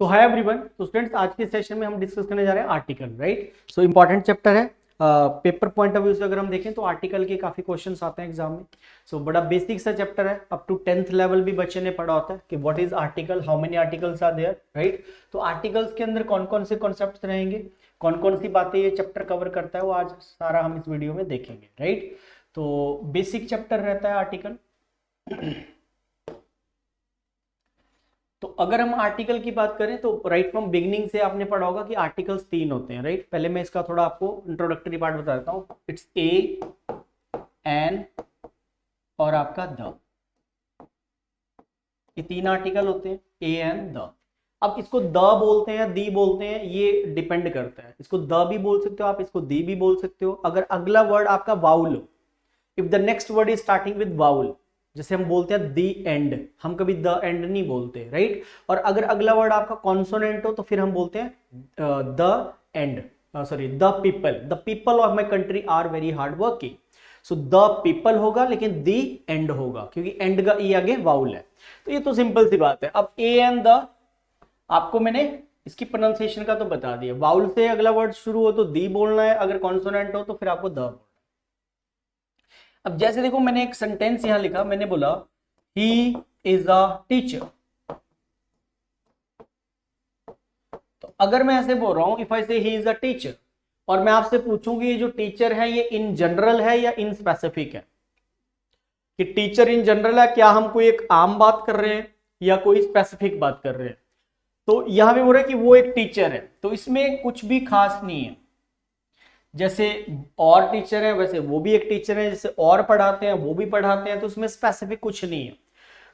तो hi everyone. तो students, आज के सेशन में हम डिस्कस करने जा रहे हैं article, right. So important chapter है। पेपर पॉइंट ऑफ व्यू से अगर हम देखें तो आर्टिकल के काफी क्वेश्चंस आते हैं एग्जाम में। सो बड़ा बेसिक सा चैप्टर है, अप टू 10th लेवल भी बच्चे ने पढ़ा होता है कि what is article, how many articles are there, right. तो आर्टिकल्स के अंदर कौन कौन से कॉन्सेप्ट्स रहेंगे, कौन कौन सी बातें ये चैप्टर कवर करता है, वो आज सारा हम इस वीडियो में देखेंगे, राइट। तो बेसिक चैप्टर रहता है आर्टिकल। तो अगर हम आर्टिकल की बात करें तो राइट फ्रॉम बिगनिंग से आपने पढ़ा होगा कि आर्टिकल्स तीन होते हैं, राइट। पहले मैं इसका थोड़ा आपको इंट्रोडक्टरी पार्ट बता देता हूँ। इट्स ए, एन और आपका द। ये तीन आर्टिकल होते हैं, ए एन द। अब इसको द बोलते हैं, दी बोलते हैं, ये डिपेंड करता है। इसको द भी बोल सकते हो आप, इसको दी भी बोल सकते हो अगर अगला वर्ड आपका वाउल हो। If the next word is starting with vowel, जैसे हम बोलते हैं दी एंड, हम कभी द एंड नहीं बोलते, राइट। और अगर अगला वर्ड आपका कॉन्सोनेंट हो तो फिर हम बोलते हैं the end, sorry the people. The people of my country are very hard working. So the people होगा लेकिन दी एंड होगा क्योंकि एंड का ई आगे वाउल है। तो ये तो सिंपल सी बात है। अब ए एंड द आपको मैंने इसकी प्रोनाउंसिएशन का तो बता दिया। वाउल से अगला वर्ड शुरू हो तो दी बोलना है, अगर कॉन्सोनेंट हो तो फिर आपको द बोलना है। अब जैसे देखो, मैंने एक सेंटेंस यहां लिखा, मैंने बोला ही इज अ टीचर। तो अगर मैं ऐसे बोल रहा हूं, इफ आई से ही इज अ टीचर, और मैं आपसे पूछूंगी ये जो टीचर है ये इन जनरल है या इन स्पेसिफिक है, कि टीचर इन जनरल है, क्या हम कोई एक आम बात कर रहे हैं या कोई स्पेसिफिक बात कर रहे हैं। तो यहां पे बोल रहे हैं कि वो एक टीचर है, तो इसमें कुछ भी खास नहीं है। जैसे और टीचर है वैसे वो भी एक टीचर है, जैसे और पढ़ाते हैं वो भी पढ़ाते हैं, तो उसमें स्पेसिफिक कुछ नहीं है।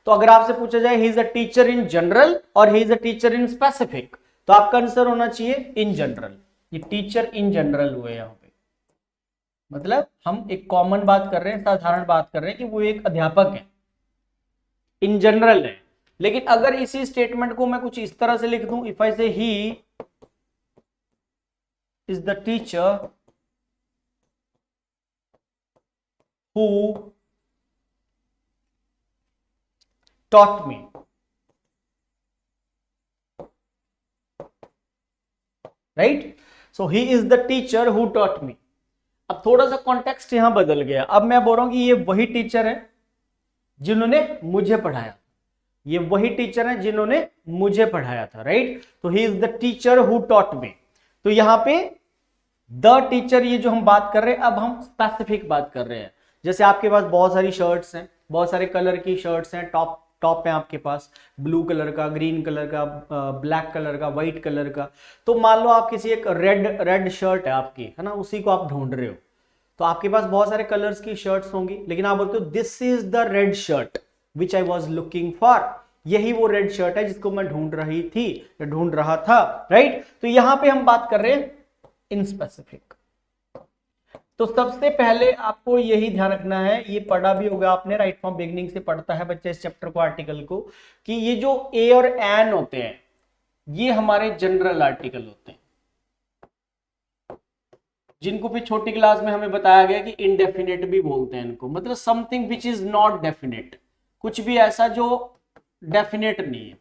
तो अगर आपसे पूछा जाए he is a teacher in general और he is a teacher in specific, तो आपका आंसर होना चाहिए इन जनरल। ये टीचर इन जनरल हुए यहां पे, मतलब हम एक कॉमन बात कर रहे हैं, साधारण बात कर रहे हैं कि वो एक अध्यापक है, इन जनरल है। लेकिन अगर इसी स्टेटमेंट को मैं कुछ इस तरह से लिख दूं, इफ आई से he is the teacher who taught me, right? So he is the teacher who taught me. अब थोड़ा सा कॉन्टेक्स्ट यहां बदल गया। अब मैं बोल रहा हूं कि ये वही टीचर है जिन्होंने मुझे पढ़ाया, ये वही टीचर है जिन्होंने मुझे पढ़ाया था, राइट। तो he is the teacher who taught me. तो यहां पे द टीचर, ये जो हम बात कर रहे हैं, अब हम स्पेसिफिक बात कर रहे हैं। जैसे आपके पास बहुत सारी शर्ट्स हैं, बहुत सारे कलर की शर्ट्स हैं, टॉप टॉप है आपके पास ब्लू कलर का, ग्रीन कलर का, ब्लैक कलर का, व्हाइट कलर का। तो मान लो आप किसी एक रेड शर्ट है आपकी, है ना, उसी को आप ढूंढ रहे हो। तो आपके पास बहुत सारे कलर्स की शर्ट्स होंगी, लेकिन आप बोलते हो this is the red shirt which I was looking for. यही वो रेड शर्ट है जिसको मैं ढूंढ रही थी या ढूंढ रहा था, राइट। तो यहां पे हम बात कर रहे हैं इन स्पेसिफिक। तो सबसे पहले आपको यही ध्यान रखना है, ये पढ़ा भी होगा आपने, राइट फ्रॉम बिगनिंग से पढ़ता है बच्चा इस चैप्टर को, आर्टिकल को, कि ये जो ए और एन होते हैं ये हमारे जनरल आर्टिकल होते हैं, जिनको फिर छोटी क्लास में हमें बताया गया कि इनडेफिनेट भी बोलते हैं इनको, मतलब something which is not definite, कुछ भी ऐसा जो डेफिनेट नहीं है,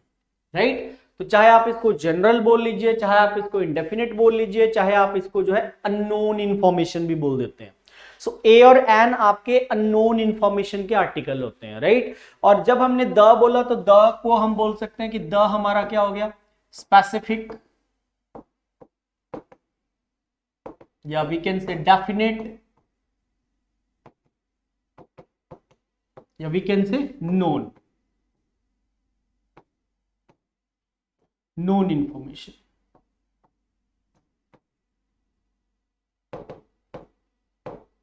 राइट। तो चाहे आप इसको जनरल बोल लीजिए, चाहे आप इसको इंडेफिनेट बोल लीजिए, चाहे आप इसको जो है अननोन इंफॉर्मेशन भी बोल देते हैं। सो ए और एन आपके अननोन इंफॉर्मेशन के आर्टिकल होते हैं, राइट। और जब हमने द बोला तो द को हम बोल सकते हैं कि द हमारा क्या हो गया, स्पेसिफिक, या वी कैन से डेफिनेट, या we can say known, known information,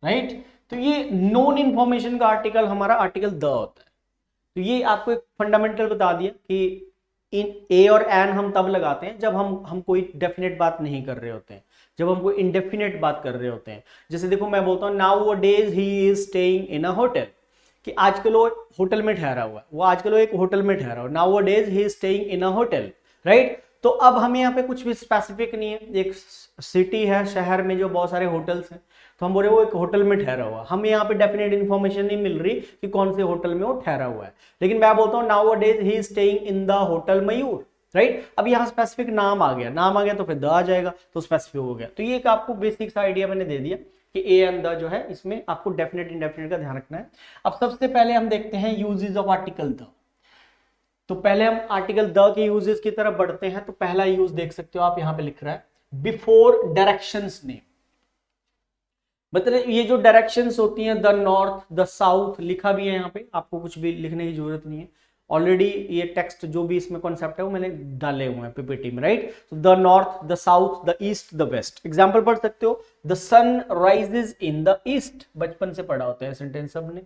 right. तो ये नोन इंफॉर्मेशन का आर्टिकल हमारा आर्टिकल द होता है। तो ये आपको एक फंडामेंटल बता दिया कि इन ए और एन हम तब लगाते हैं जब हम कोई डेफिनेट बात नहीं कर रहे होते हैं, जब हम कोई इंडेफिनेट बात कर रहे होते हैं। जैसे देखो मैं बोलता हूँ now a days he is staying in a hotel, कि आजकल वो होटल में ठहरा हुआ है, वो आजकल वो एक होटल में ठहरा हुआ, now a days he is staying in a hotel, right. तो अब हमें यहाँ पे कुछ भी स्पेसिफिक नहीं है, एक सिटी है, शहर में जो बहुत सारे होटल्स हैं, तो हम बोल रहे वो एक होटल में ठहरा हुआ, हमें यहाँ पे डेफिनेट इन्फॉर्मेशन नहीं मिल रही कि कौन से होटल में वो ठहरा हुआ है। लेकिन मैं बोलता हूँ now a days he is staying in the hotel Mayur, right. अब यहाँ स्पेसिफिक नाम आ गया तो फिर द आ जाएगा, तो स्पेसिफिक हो गया। तो ये एक आपको बेसिक सा आइडिया मैंने दे दिया कि ए एंड द जो है इसमें आपको डेफिनेट इंडेफिनेट का ध्यान रखना है। अब सबसे पहले हम देखते हैं यूजेस ऑफ आर्टिकल द। तो पहले हम आर्टिकल द के यूजेस की तरफ बढ़ते हैं। तो पहला यूज देख सकते हो आप, यहाँ पे लिख रहा है बिफोर डायरेक्शंस नेम। मतलब ये जो डायरेक्शंस होती हैं, द नॉर्थ, द साउथ, लिखा भी है यहाँ पे, आपको कुछ भी लिखने की जरूरत नहीं है। ऑलरेडी ये टेक्स्ट जो भी इसमें कॉन्सेप्ट है वो मैंने डाले हुए हैं पीपीटी में, राइट। तो the north, the south, the east, the west. Example पढ़ सकते हो, the sun rises in the east, बचपन से पढ़ा होता है सेंटेंस सबने।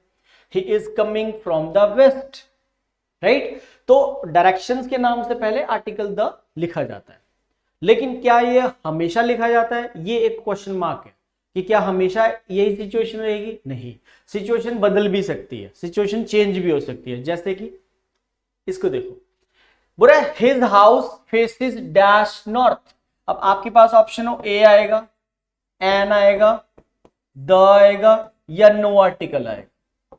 He is coming from the west, right. तो डायरेक्शंस के नाम से पहले आर्टिकल द लिखा जाता है। लेकिन क्या ये हमेशा लिखा जाता है, ये एक क्वेश्चन मार्क है कि क्या हमेशा यही सिचुएशन रहेगी? नहीं, सिचुएशन बदल भी सकती है, सिचुएशन चेंज भी हो सकती है। जैसे कि इसको देखो, बोला his house faces dash north. अब आपके पास ऑप्शन हो, ए आएगा, एन आएगा, द आएगा या नो आर्टिकल आएगा।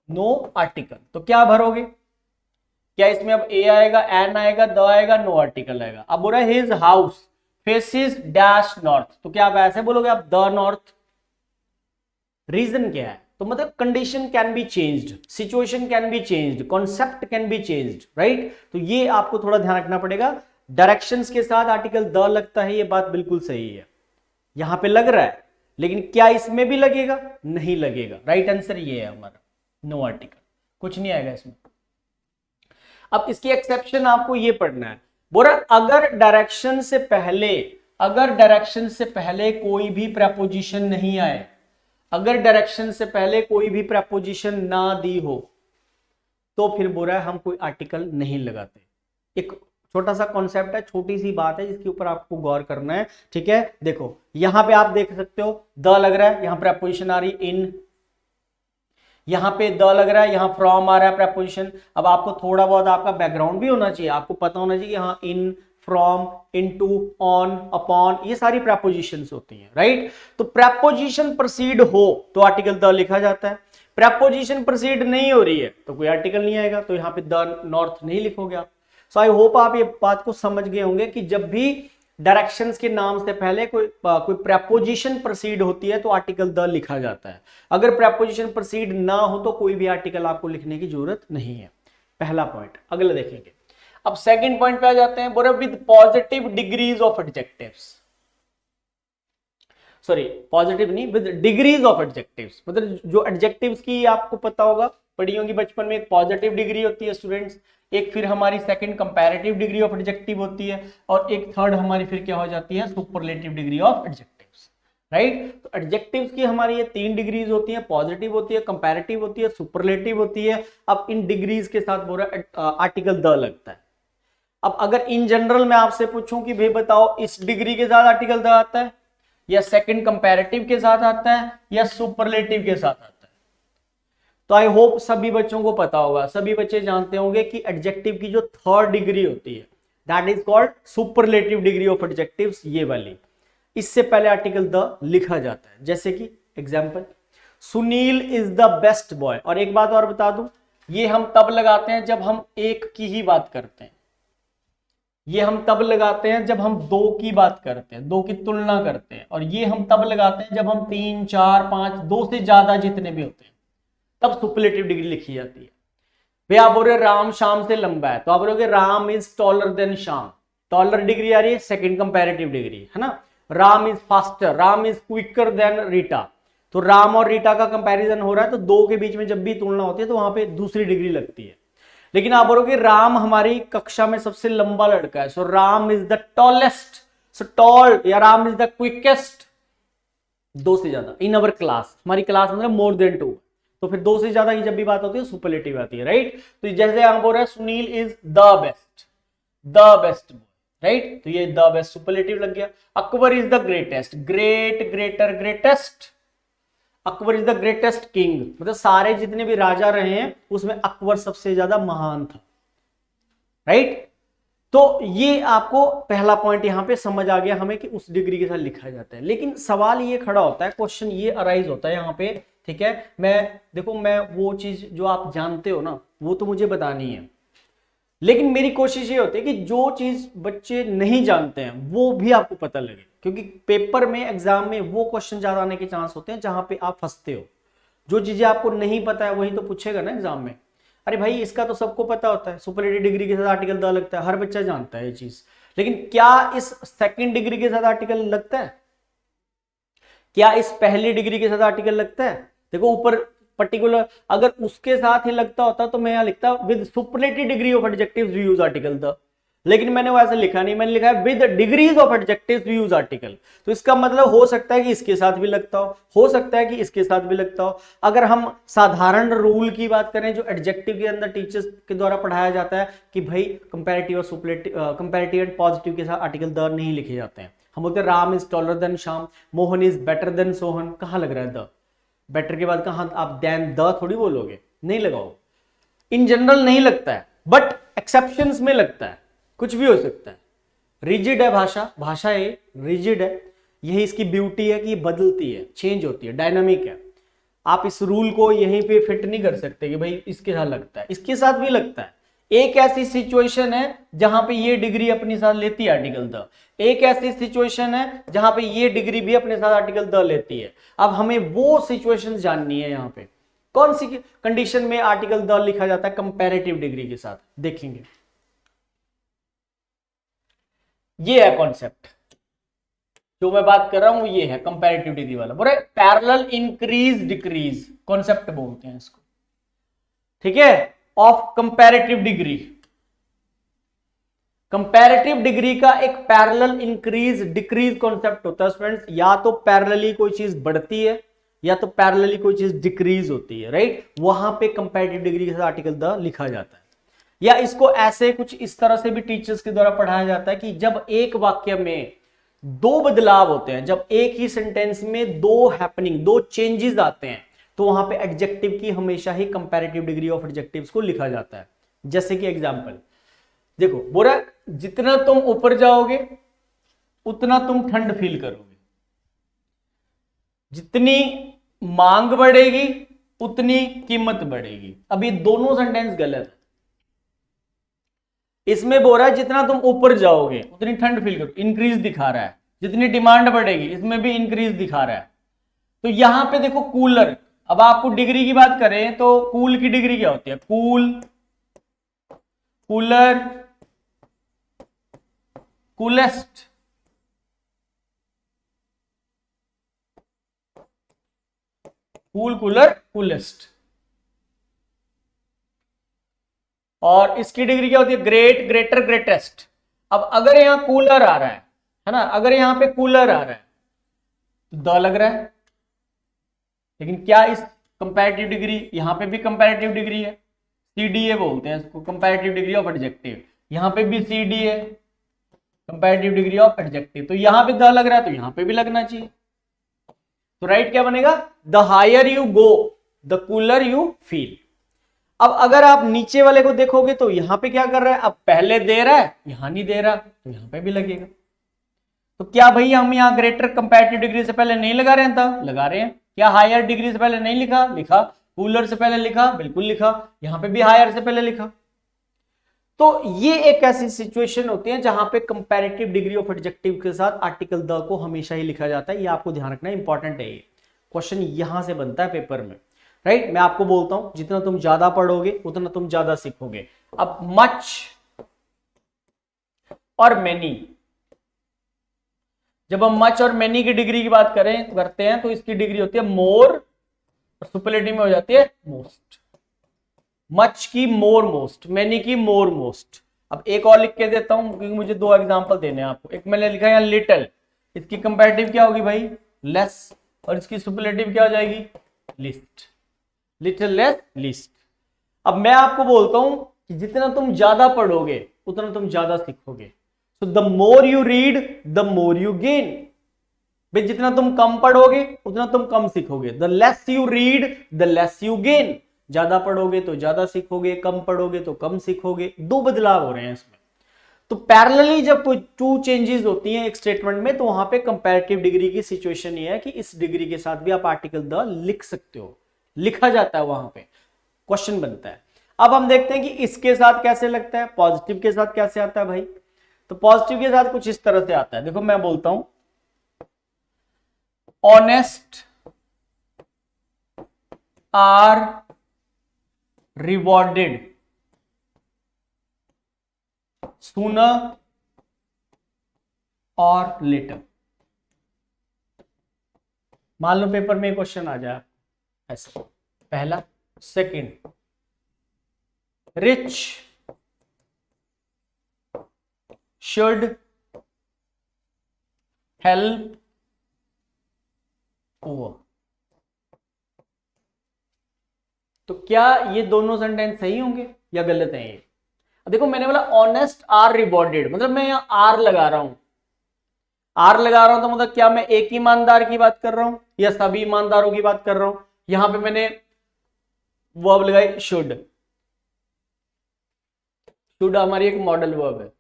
नो आर्टिकल, तो क्या भरोगे? क्या इसमें अब ए आएगा, एन आएगा, द आएगा, नो आर्टिकल आएगा? अब बोल रहा है his house faces dash north, तो क्या आप ऐसे बोलोगे आप द नॉर्थ? रीजन क्या है? तो मतलब condition can be changed, situation can be changed, concept can be changed, right. तो ये आपको थोड़ा ध्यान रखना पड़ेगा। डायरेक्शंस के साथ आर्टिकल द लगता है, ये बात बिल्कुल सही है, यहां पे लग रहा है, लेकिन क्या इसमें भी लगेगा? नहीं लगेगा। राइट आंसर ये है हमारा, नो आर्टिकल, कुछ नहीं आएगा इसमें। अब इसकी एक्सेप्शन आपको ये पढ़ना है, बोला अगर डायरेक्शन से पहले कोई भी प्रपोजिशन नहीं आए, अगर डायरेक्शन से पहले कोई भी प्रपोजिशन ना दी हो, तो फिर बोल रहा है हम कोई आर्टिकल नहीं लगाते। एक छोटा सा कॉन्सेप्ट है, छोटी सी बात है जिसके ऊपर आपको गौर करना है, ठीक है। देखो यहां पे आप देख सकते हो द लग रहा है, यहां प्रपोजिशन आ रही इन, यहां पे द लग रहा है, यहां फ्रॉम आ रहा है प्रपोजिशन। अब आपको थोड़ा बहुत आपका बैकग्राउंड भी होना चाहिए, आपको पता होना चाहिए हाँ इन, फ्रॉम, इनटू, ऑन, अपॉन, ये सारी प्रपोजिशंस होती हैं, राइट। तो प्रपोजिशन प्रोसीड हो तो आर्टिकल द लिखा जाता है, प्रपोजिशन प्रोसीड नहीं हो रही है तो कोई आर्टिकल नहीं आएगा। तो यहाँ पे द नॉर्थ नहीं लिखोगे आप। सो आई होप आप ये बात को समझ गए होंगे कि जब भी डायरेक्शंस के नाम से पहले कोई प्रपोजिशन प्रोसीड होती है तो आर्टिकल द लिखा जाता है। अगर प्रपोजिशन प्रोसीड ना हो तो कोई भी आर्टिकल आपको लिखने की जरूरत नहीं है। पहला पॉइंट। अगला देखेंगे। अब सेकंड पॉइंट पे आ जाते हैं, बोले with positive degrees of adjectives, sorry positive नहीं, विद डिग्रीज ऑफ एडजेक्टिव्स। मतलब जो एडजेक्टिव्स की आपको पता होगा, पढ़ी होगी बचपन में, एक पॉजिटिव डिग्री होती है स्टूडेंट्स, एक फिर हमारी second comparative degree of adjective होती है, और एक थर्ड हमारी फिर क्या हो जाती है, superlative degree of adjectives, right. तो एडजेक्टिव्स की हमारी ये 3 डिग्रीज होती है, पॉजिटिव होती है, कंपैरेटिव होती है, सुपरलेटिव होती है। अब इन डिग्रीज के साथ बोल रहा आर्टिकल द लगता है। अब अगर इन जनरल मैं आपसे पूछूं कि भाई बताओ इस डिग्री के साथ आर्टिकल द आता है, या सेकंड कंपैरेटिव के साथ आता है, या सुपरलेटिव के साथ आता है, तो आई होप सभी बच्चों को पता होगा, सभी बच्चे जानते होंगे कि एडजेक्टिव की जो थर्ड डिग्री होती है that is called superlative degree of adjectives, ये वाली। इससे पहले आर्टिकल द लिखा जाता है। जैसे कि example, Sunil is the best boy. और एक बात और बता दूं, ये हम तब लगाते हैं जब हम एक की ही बात करते हैं, ये हम तब लगाते हैं जब हम 2 की बात करते हैं, 2 की तुलना करते हैं, और ये हम तब लगाते हैं जब हम 3, 4, 5, 2 से ज्यादा जितने भी होते हैं, तब सुपरलेटिव डिग्री लिखी जाती है। भाई आप बोल रहे राम श्याम से लंबा है, तो आप बोलोगे Ram is taller than Shyam, taller degree आ रही है, सेकंड कंपैरेटिव डिग्री है ना। Ram is faster, Ram is quicker than Rita, तो राम और रीटा का कंपैरिजन हो रहा है, तो 2 के बीच में जब भी तुलना होती है तो वहां पे दूसरी डिग्री लगती है। लेकिन आप बोलोगे राम हमारी कक्षा में सबसे लंबा लड़का है, so Ram is the tallest, so tall, या राम इज द क्विकेस्ट, 2 से ज्यादा इन अवर क्लास, हमारी क्लास मतलब मोर देन 2, तो फिर 2 से ज्यादा की जब भी बात होती है सुपरलेटिव आती है, राइट। तो जैसे हम बोल रहे हैं Sunil is the best boy, right, तो ये द बेस्ट सुपरलेटिव लग गया। Akbar is the greatest, great, greater, greatest, Akbar is the greatest king, मतलब सारे जितने भी राजा रहे हैं उसमें अकबर सबसे ज्यादा महान था, राइट। तो ये आपको पहला पॉइंट यहां पे समझ आ गया हमें कि उस डिग्री के साथ लिखा जाता है। लेकिन सवाल ये खड़ा होता है, क्वेश्चन ये अराइज होता है यहाँ पे, ठीक है। मैं वो चीज जो आप जानते हो ना वो तो मुझे बतानी है। लेकिन मेरी कोशिश ये होती है कि जो चीज बच्चे नहीं जानते हैं वो भी आपको पता लगे, क्योंकि पेपर में एग्जाम में वो क्वेश्चन ज्यादा आने के चांस होते हैं जहां पे आप फंसते हो। जो चीजें आपको नहीं पता है वही तो पूछेगा ना एग्जाम में। अरे भाई इसका तो सबको पता होता है, सुपरलेटिव डिग्री के साथ आर्टिकल द लगता है, हर बच्चा जानता है ये चीज, लेकिन क्या इस सेकंड डिग्री के साथ आर्टिकल लगता है? क्या इस पहली डिग्री के साथ आर्टिकल लगता है? देखो ऊपर पर्टिकुलर, अगर उसके साथ ही लगता होता तो मैं यहां लिखता with superlative degree of adjectives we use article the, लेकिन मैंने वैसे लिखा नहीं, मैंने लिखा है with degrees of adjectives we use article. तो इसका मतलब हो सकता है कि इसके साथ भी लगता हो सकता है कि इसके साथ भी लगता हो। अगर हम साधारण रूल की बात करें जो एडजेक्टिव के अंदर टीचर्स के द्वारा पढ़ाया जाता है कि भाई कंपैरेटिव और सुपरलेटिव, कंपैरेटिव एंड पॉजिटिव के साथ आर्टिकल द नहीं लिखे जाते हैं। हम बोलते हैं Ram is taller than Shyam, Mohan is better than Sohan, कहां लग रहा है द? बेटर के बाद कहां आप देन द थोड़ी बोलोगे, नहीं लगाओ। इन जनरल नहीं लगता है, बट एक्सेप्शंस में लगता है, कुछ भी हो सकता है। रिजिड है भाषा, भाषा ये रिजिड है, यही इसकी ब्यूटी है कि बदलती है, चेंज होती है, डायनामिक है। आप इस रूल को यहीं पे फिट नहीं कर सकते कि भाई इसके साथ लगता है, इसके साथ भी लगता है। एक ऐसी सिचुएशन है जहां पे ये डिग्री अपने साथ लेती है आर्टिकल द, एक ऐसी सिचुएशन है जहां पे ये डिग्री भी अपने साथ आर्टिकल द लेती है। अब हमें वो सिचुएशन जाननी है, यहाँ पे कौन सी कंडीशन में आर्टिकल द लिखा जाता है कंपैरेटिव डिग्री के साथ, देखेंगे। ये है कॉन्सेप्ट जो मैं बात कर रहा हूं, ये है कंपैरेटिव डिग्री वाला, बोले पैरेलल इंक्रीज डिक्रीज कॉन्सेप्ट बोलते हैं इसको, ठीक है, of comparative degree. Comparative degree का एक पैरेलल इंक्रीज डिक्रीज कॉन्सेप्ट होता है स्टूडेंट्स, या तो पैरेलली कोई चीज बढ़ती है या तो पैरेलली कोई चीज डिक्रीज होती है, राइट? वहां पे कंपैरेटिव डिग्री के साथ आर्टिकल द लिखा जाता है। या इसको ऐसे कुछ इस तरह से भी टीचर्स के द्वारा पढ़ाया जाता है कि जब एक वाक्य में दो बदलाव होते हैं, जब एक ही सेंटेंस में दो हैपनिंग, दो चेंजेस आते हैं, तो वहां पे एडजेक्टिव की हमेशा ही कंपैरेटिव डिग्री ऑफ एडजेक्टिव्स को लिखा जाता है। जैसे कि एग्जांपल देखो, बोला जितना तुम ऊपर जाओगे उतना तुम ठंड फील करोगे, जितनी मांग बढ़ेगी उतनी कीमत बढ़ेगी। अब ये दोनों सेंटेंस गलत है। इसमें बोल रहा है जितना तुम ऊपर जाओगे उतनी ठंड फील करो, इंक्रीज दिखा रहा है, जितनी डिमांड बढ़ेगी इसमें भी इंक्रीज दिखा रहा है। तो यहां पे देखो कूलर, अब आपको डिग्री की बात करें तो कूल की डिग्री क्या होती है? Cool, cooler, coolest, cool, cooler, coolest. और इसकी डिग्री क्या होती है? Great, greater, greatest. अब अगर यहां कूलर आ रहा है ना, अगर यहां पे कूलर आ रहा है तो द लग रहा है, लेकिन क्या इस कंपैरेटिव डिग्री, यहां पे भी कंपैरेटिव डिग्री है, सीडीए बोलते हैं इसको, कंपैरेटिव डिग्री ऑफ एडजेक्टिव। यहां पे भी CDA, comparative degree of adjective. तो यहां पे द लग रहा है तो यहां पे भी लगना चाहिए। तो राइट क्या बनेगा? The higher you go the cooler you feel. अब अगर आप नीचे वाले को देखोगे तो यहां पे क्या कर रहा है? अब पहले दे रहा है, यहां नहीं दे रहा, तो यहां पे भी लगेगा। तो क्या भाई हम यहाँ ग्रेटर कंपैरेटिव डिग्री से पहले नहीं लगा रहे हैं? था लगा रहे हैं। क्या हायर डिग्री से पहले नहीं लिखा? लिखा। कूलर से पहले लिखा? बिल्कुल लिखा। यहां पे भी हायर से पहले लिखा। तो ये एक ऐसी सिचुएशन होती है जहां पे कंपैरेटिव डिग्री ऑफ एडजेक्टिव के साथ आर्टिकल द को हमेशा ही लिखा जाता है। ये आपको ध्यान रखना इंपॉर्टेंट है, ये क्वेश्चन यहां से बनता है पेपर में, राइट? मैं आपको बोलता हूं जितना तुम ज्यादा पढ़ोगे उतना तुम ज्यादा सीखोगे। अब मच और मेनी, जब हम मच और मेनी की डिग्री की बात करते हैं तो इसकी डिग्री होती है मोर, और सुपरलेटिव में हो जाती है मोस्ट। मच की मोर मोस्ट, मेनी की मोर मोस्ट। अब एक और लिख के देता हूं क्योंकि मुझे दो एग्जांपल देने हैं आपको। एक मैंने लिखा है यहाँ लिटिल, इसकी कंपैरेटिव क्या होगी भाई? लेस, और इसकी सुपरलेटिव क्या हो जाएगी? लिस्ट। Little, less, list. अब मैं आपको बोलता हूं कि जितना तुम ज्यादा पढ़ोगे उतना तुम ज्यादा सीखोगे। सो the more you read the more you gain. भाई जितना तुम कम पढ़ोगे उतना तुम कम सीखोगे। The less you read the less you gain. ज्यादा पढ़ोगे तो ज्यादा सीखोगे, कम पढ़ोगे तो कम सीखोगे। दो बदलाव हो रहे हैं इसमें। तो पैरेलली जब कोई टू चेंजेस होती हैं एक स्टेटमेंट में, तो वहां पे कंपैरेटिव डिग्री की सिचुएशन ये है कि इस डिग्री के साथ भी आप आर्टिकल द लिख सकते हो, लिखा जाता है, वहां पे क्वेश्चन बनता है। अब हम देखते हैं कि इसके साथ कैसे लगता है, पॉजिटिव के साथ कैसे आता है भाई। तो पॉजिटिव के साथ कुछ इस तरह से आता है, देखो मैं बोलता हूं ऑनेस्ट आर रिवॉर्डेड सूनर और लेटर। मान लो पेपर में क्वेश्चन आ जाए ऐसा, पहला। Second, rich should help poor. तो क्या ये दोनों सेंटेंस सही होंगे या गलत हैं ये? अब देखो मैंने बोला ऑनेस्ट आर रिवॉर्डेड, मतलब मैं यहां आर लगा रहा हूं। आर लगा रहा हूं तो मतलब क्या मैं एक ईमानदार की बात कर रहा हूं या सभी ईमानदारों की बात कर रहा हूं? यहां पे मैंने वर्ब लगाई शुड। शुड हमारी एक मॉडल वर्ब है,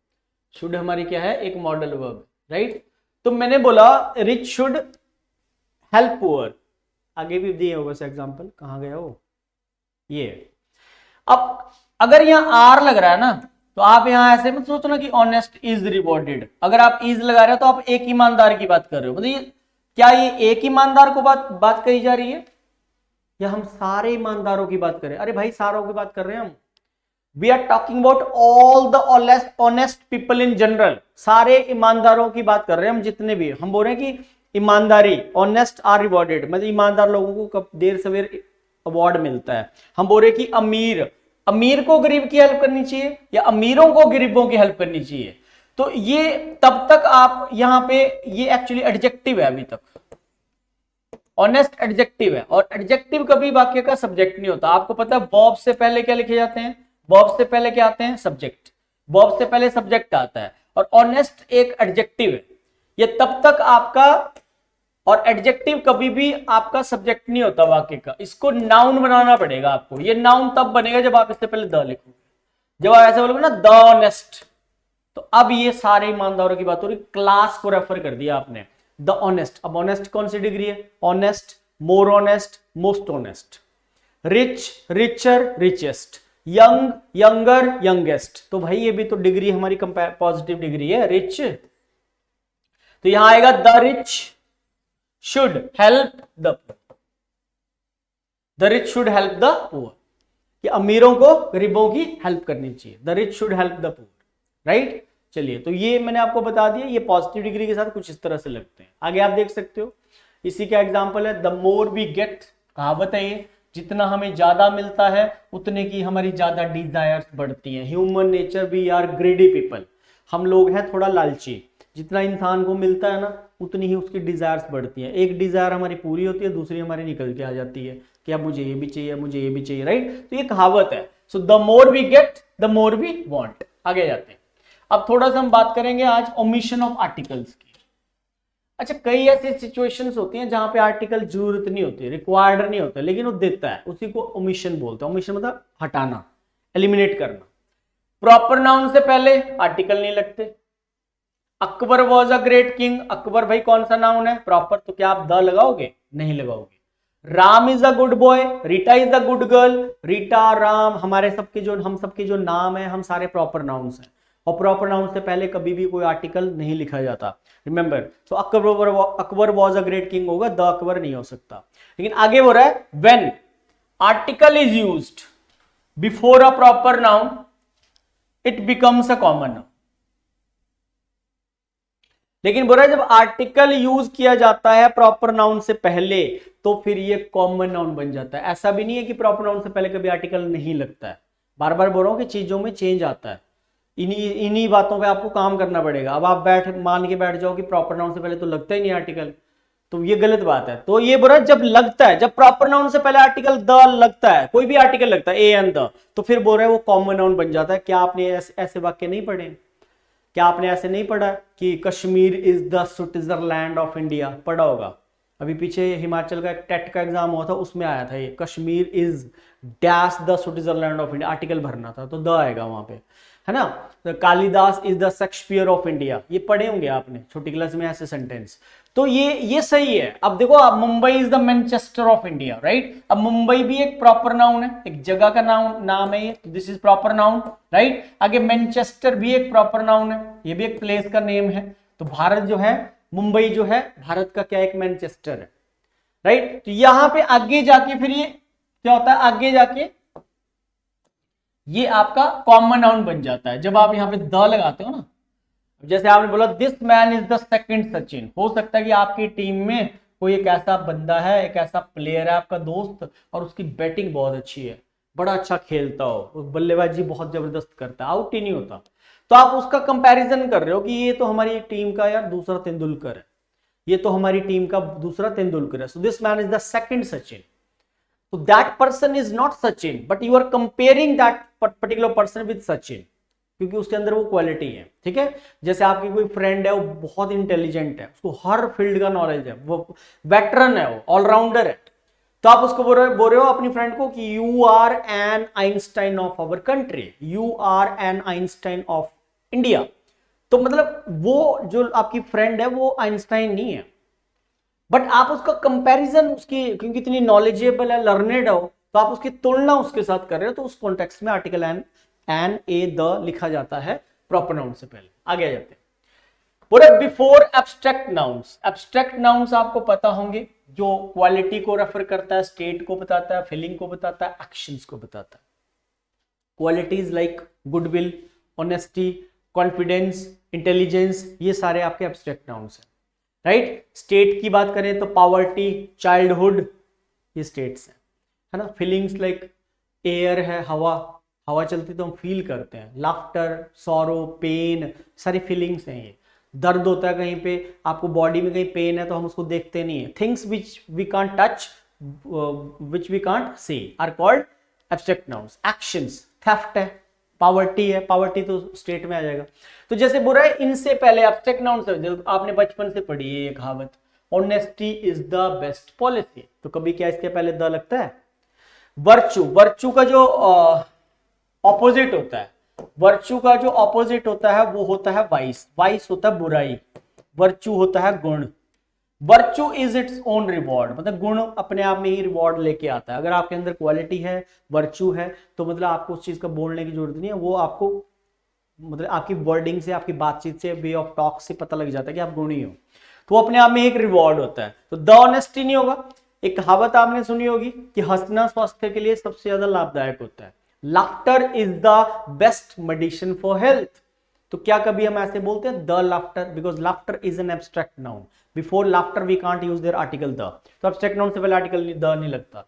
शुड हमारी क्या है, एक मॉडल वर्ब, राइट। तो मैंने बोला रिच शुड हेल्प पुअर, आगे भी दिए होगा से एग्जांपल, कहां गया वो, ये। अब अगर यहां आर लग रहा है ना, तो आप यहां ऐसे मत सोचना कि ऑनेस्ट इज रिवॉर्डेड। अगर आप इज लगा रहे हो तो आप एक ईमानदार की बात कर रहे हो, मतलब ये क्या ये एक ईमानदार को बात कही जा रही है या हम सारे ईमानदारों की बात करें? अरे भाई सारों की बात कर रहे हैं हम। We are talking about all the honest people in general, सारे ईमानदारों की बात कर रहे हैं हम, जितने भी। हम बोल रहे हैं कि ईमानदारी, ऑनेस्ट आर रिवॉर्डेड, मतलब ईमानदार लोगों को कब देर सवेर अवार्ड मिलता है। हम बोल रहे हैं कि अमीर को गरीब की हेल्प करनी चाहिए या अमीरों को गरीबों की हेल्प करनी चाहिए। तो ये तब तक आप यहां पे, ये एक्चुअली एडजेक्टिव है अभी तक, ऑनेस्ट एडजेक्टिव है। और एडजेक्टिव कभी वाक्य का सब्जेक्ट नहीं होता। आपको पता है वर्ब से पहले क्या लिखे जाते हैं? वर्ब से पहले क्या आते हैं? सब्जेक्ट। वर्ब से पहले सब्जेक्ट आता है और ऑनेस्ट एक एडजेक्टिव है। ये तब तक आपका, और एडजेक्टिव कभी भी आपका सब्जेक्ट नहीं होता वाक्य का, इसको नाउन बनाना पड़ेगा आपको। ये नाउन तब बनेगा जब आप इससे पहले द लिखोगे। जब आप ऐसे बोलोगे ना द ऑनेस्ट, तो अब ये सारे ईमानदारों की बात हो रही, क्लास को रेफर कर दिया आपने, द ऑनेस्ट। अब ऑनेस्ट कौन सी डिग्री है? Honest, more honest, most honest, rich, richer, richest, young, younger, youngest. तो भाई ये भी तो डिग्री हमारी पॉजिटिव डिग्री है, रिच। तो यहां आएगा the rich should help the poor, the rich should help the poor, कि अमीरों को गरीबों की हेल्प करनी चाहिए, the rich should help the poor, right. चलिए, तो ये मैंने आपको बता दिया, ये पॉजिटिव डिग्री के साथ कुछ इस तरह से लगते हैं। आगे आप देख सकते हो, इसी का एग्जांपल है द मोर वी गेट, कहावत है ये, जितना हमें ज्यादा मिलता है उतने की हमारी ज्यादा डिजायर्स बढ़ती हैं। Human nature, we are greedy people, हम लोग हैं थोड़ा लालची। जितना इंसान को मिलता है ना, उतनी ही उसकी डिजायर्स बढ़ती हैं। एक डिजायर हमारी पूरी होती है, दूसरी हमारी निकल के आ जाती है कि अब मुझे ये भी चाहिए, मुझे ये भी चाहिए, राइट। तो ये कहावत है। So the more we get the more we want. आगे जाते हैं। अब थोड़ा सा हम बात करेंगे आज ओमिशन ऑफ आर्टिकल्स की। अच्छा, कई ऐसी सिचुएशंस होती हैं जहां पे आर्टिकल जरूरत नहीं होती, रिक्वायर्ड नहीं होता, लेकिन वो देता है, उसी को ओमिशन बोलते हैं। ओमिशन मतलब हटाना, एलिमिनेट करना। प्रॉपर नाउन से पहले आर्टिकल नहीं लगते। Akbar was a great king, Akbar भाई कौन सा नाउन है? प्रॉपर। तो क्या आप द लगाओगे? नहीं लगाओगे। Ram is a good boy, Rita is a good girl, Rita, Ram, हमारे सबके जो, हम सबके जो नाम है, हम सारे प्रॉपर नाउन्स हैं। और प्रॉपर नाउन से पहले कभी भी कोई आर्टिकल नहीं लिखा जाता, remember. So Akbar was a great king होगा, द अकबर नहीं हो सकता। लेकिन आगे हो रहा है when article is used before a proper noun it becomes a common noun. लेकिन बोल रहा है जब आर्टिकल यूज किया जाता है प्रॉपर नाउन से पहले, तो फिर ये कॉमन नाउन बन जाता है। ऐसा भी नहीं है कि प्रॉपर नाउन से पहले कभी आर्टिकल नहीं लगता है। बार बार बोल रहा हूं कि चीजों में चेंज आता है। इन्हीं बातों पे आपको काम करना पड़ेगा। अब आप मान के बैठ जाओ कि प्रॉपर नाउन से पहले तो लगता ही नहीं आर्टिकल, तो ये गलत बात है। तो ये बोल रहा है जब लगता है, जब प्रॉपर नाउन से पहले आर्टिकल द लगता है, कोई भी आर्टिकल लगता है, ए एंड द, तो फिर बोल रहा है वो कॉमन नाउन बन जाता है। क्या आपने ऐसे वाक्य नहीं पढ़े? क्या आपने ऐसे नहीं पढ़ा कि Kashmir is the Switzerland of India? पढ़ा होगा। अभी पीछे हिमाचल का एक टेट का एग्जाम हुआ था, उसमें आया था ये, Kashmir is dash the Switzerland of India, article भरना था तो द आएगा वहां पे, है ना। तो Kalidas is the Shakespeare of India, ये पढ़े होंगे आपने छोटी क्लास में ऐसे सेंटेंस। तो ये सही है। अब देखो आप, Mumbai is the Manchester of India, right. अब मुंबई भी एक प्रॉपर नाउन है, एक जगह का नाम है ये, this is proper noun, right. आगे मैनचेस्टर भी एक प्रॉपर नाउन है, ये भी एक प्लेस का नेम है। तो भारत जो है, मुंबई जो है भारत का क्या एक मैनचेस्टर है, राइट। तो यहां पे आगे जाके फिर ये क्या होता है, आगे जाके ये आपका कॉमन नाउन बन जाता है जब आप यहां पे द लगाते हो ना। जैसे आपने बोला this man is the second Sachin, हो सकता है कि आपकी टीम में कोई एक ऐसा बंदा है, एक ऐसा प्लेयर है आपका दोस्त, और उसकी बैटिंग बहुत अच्छी है, बड़ा अच्छा खेलता हो, बल्लेबाजी बहुत जबरदस्त करता है, आउट ही नहीं होता। तो आप उसका कंपैरिजन कर रहे हो कि ये तो हमारी टीम का यार दूसरा तेंदुलकर है, ये तो हमारी टीम का दूसरा तेंदुलकर है। So this man is the second Sachin. So that person is not Sachin, but you are comparing that particular person with Sachin, क्योंकि उसके अंदर वो क्वालिटी है, ठीक है। जैसे आपकी कोई फ्रेंड है, वो बहुत इंटेलिजेंट है, उसको हर फील्ड का नॉलेज है, वो वेटरन है, वो ऑलराउंडर है, तो आप उसको बोल रहे हो अपनी फ्रेंड को कि you are an Einstein of our country, you are an Einstein of India. तो मतलब वो जो आपकी फ्रेंड है वो आइंस्टाइन नहीं है, बट आप उसका कंपैरिजन उसकी, क्योंकि इतनी नॉलेजेबल है, लर्नेड हो, तो आप उसकी तुलना उसके साथ कर रहे हो, तो उस कॉन्टेक्स्ट में आर्टिकल एन ए द लिखा जाता है प्रॉपर नाउन से पहले। आगे आ जाते हैं, पूरे before abstract nouns. Abstract nouns आपको पता होंगे, जो क्वालिटी को रेफर करता है, स्टेट को बताता है, फीलिंग को बताता है, एक्शंस को बताता है। Qualities like goodwill, honesty, confidence, intelligence, ये सारे आपके एब्स्ट्रैक्ट नाउन्स हैं, राइट। स्टेट की बात करें तो पॉवर्टी, चाइल्डहुड, ये स्टेट्स हैं, है ना। फीलिंग्स लाइक एयर है, हवा, हवा चलती तो हम फील करते हैं। लाफ्टर, सॉरो, पेन, सारी फीलिंग्स हैं ये। दर्द होता है कहीं पे, आपको बॉडी में कहीं पेन है तो हम उसको देखते नहीं है। Things which we can't touch, which we can't see, are called abstract nouns. Actions, theft है, पॉवर्टी है, पॉवर्टी तो स्टेट में आ जाएगा। तो जैसे बोल रहा है इनसे पहले एब्स्ट्रैक्ट नाउन से, आपने बचपन से पढ़ी है ये कहावत, honesty is the best policy, तो कभी क्या इसके पहले द लगता है। वर्चू, वर्चू का जो ऑपोजिट होता है, वर्चू का जो ऑपोजिट होता है वो होता है वाइस, वाइस होता है बुराई, वर्चू होता है गुण। Virtue is its own reward, मतलब गुण अपने आप में ही रिवॉर्ड लेके आता है। अगर आपके अंदर क्वालिटी है, वर्चू है, तो मतलब आपको उस चीज का बोलने की जरूरत नहीं है, वो आपको मतलब आपकी वर्डिंग से, आपकी बातचीत से, वे ऑफ टॉक से पता लग जाता है कि आप गुणी हो, तो अपने आप में एक रिवॉर्ड होता है। तो द ऑनेस्टी नहीं होगा। एक कहावत आपने सुनी होगी कि हंसना स्वास्थ्य के लिए सबसे ज्यादा लाभदायक होता है। Laughter is the best medicine for health. तो क्या कभी हम ऐसे बोलते हैं the laughter, because laughter is an abstract noun, before laughter we can't use their article the, तो एब्स्ट्रैक्ट नाउन से पहले आर्टिकल द नहीं लगता।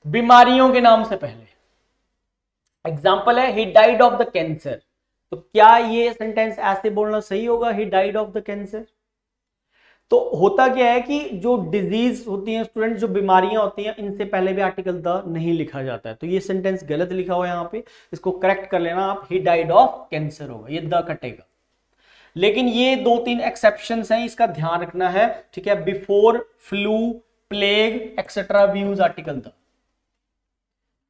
बीमारियों के नाम से पहले, एग्जाम्पल है he died of the cancer, तो क्या ये सेंटेंस ऐसे बोलना सही होगा, he died of the cancer. तो होता क्या है कि जो डिजीज होती है स्टूडेंट, जो बीमारियां होती हैं, इनसे पहले भी आर्टिकल द नहीं लिखा जाता है, तो ये सेंटेंस गलत लिखा हुआ है यहाँ पे, इसको करेक्ट कर लेना आप, ही डाइड ऑफ कैंसर होगा, ये द कटेगा। लेकिन ये 2-3 एक्सेप्शंस हैं, इसका ध्यान रखना है, ठीक है। Before flu, plague etcetera we use article the.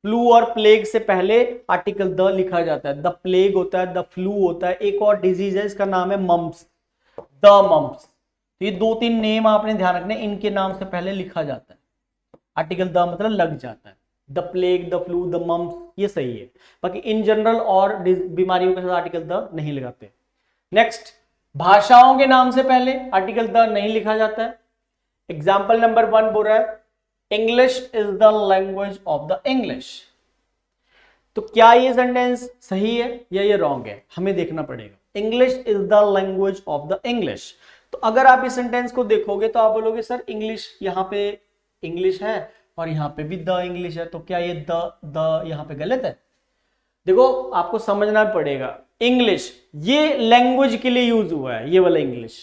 Flu और प्लेग से पहले आर्टिकल द लिखा जाता है। द प्लेग होता है, द फ्लू होता है, एक और डिजीज है इसका नाम है मम्प्स, द मम्प्स। तो ये 2-3 नेम आपने ध्यान रखने, इनके नाम से पहले लिखा जाता है आर्टिकल द, मतलब लग जाता है। The plague, the flu, the mumps, ये सही है। बाकी इन जनरल और बीमारियों के साथ आर्टिकल द नहीं लगाते। नेक्स्ट, भाषाओं के नाम से पहले आर्टिकल द नहीं लिखा जाता है। एग्जाम्पल नंबर 1 बोल रहा है English is the language of the English. तो क्या ये सेंटेंस सही है या ये रॉन्ग है, हमें देखना पड़ेगा। English is the language of the English, तो अगर आप इस सेंटेंस को देखोगे तो आप बोलोगे सर इंग्लिश, यहाँ पे इंग्लिश है और यहाँ पे भी द इंग्लिश है, तो क्या ये द यहाँ पे गलत है। देखो आपको समझना पड़ेगा, इंग्लिश ये लैंग्वेज के लिए यूज हुआ है, ये वाला इंग्लिश,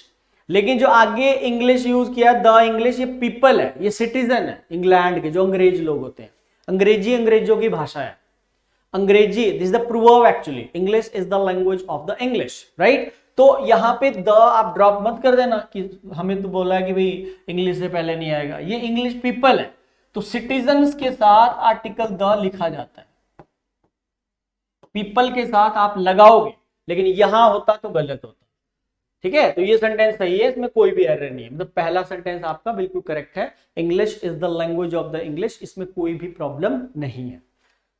लेकिन जो आगे इंग्लिश यूज किया द इंग्लिश, ये पीपल है, ये सिटीजन है इंग्लैंड के, जो अंग्रेज लोग होते हैं। अंग्रेजी अंग्रेजों की भाषा है, अंग्रेजी, this is the prove actually, English is the language of the English, right. तो यहाँ पे द आप ड्रॉप मत कर देना कि हमें तो बोला है कि भाई इंग्लिश से पहले नहीं आएगा, ये इंग्लिश पीपल है, तो सिटीजन्स के साथ आर्टिकल द लिखा जाता है। पीपल के साथ आप लगाओगे लेकिन यहां होता तो गलत होता। ठीक है, तो ये सेंटेंस सही है, इसमें कोई भी एरर नहीं है, मतलब पहला सेंटेंस आपका बिल्कुल करेक्ट है, English is the language of the English, इसमें कोई भी प्रॉब्लम नहीं है।